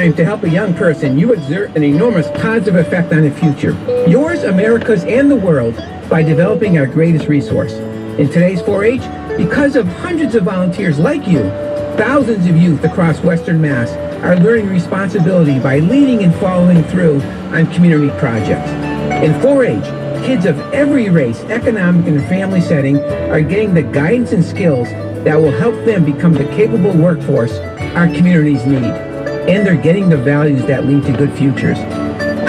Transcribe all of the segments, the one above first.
time to help a young person, you exert an enormous positive effect on the future. Yours, America's, and the world by developing our greatest resource. In today's 4-H, because of hundreds of volunteers like you, thousands of youth across Western Mass are learning responsibility by leading and following through on community projects. In 4-H, kids of every race, economic, and family setting are getting the guidance and skills that will help them become the capable workforce our communities need. And they're getting the values that lead to good futures.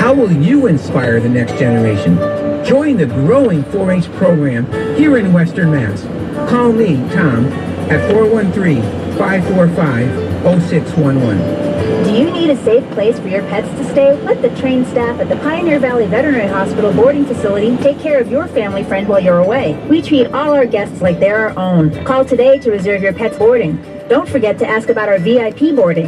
How will you inspire the next generation? Join the growing 4-H program here in Western Mass. Call me, Tom, at 413-545-0611. Do you need a safe place for your pets to stay? Let the trained staff at the Pioneer Valley Veterinary Hospital boarding facility take care of your family friend while you're away. We treat all our guests like they're our own. Call today to reserve your pet's boarding. Don't forget to ask about our VIP boarding.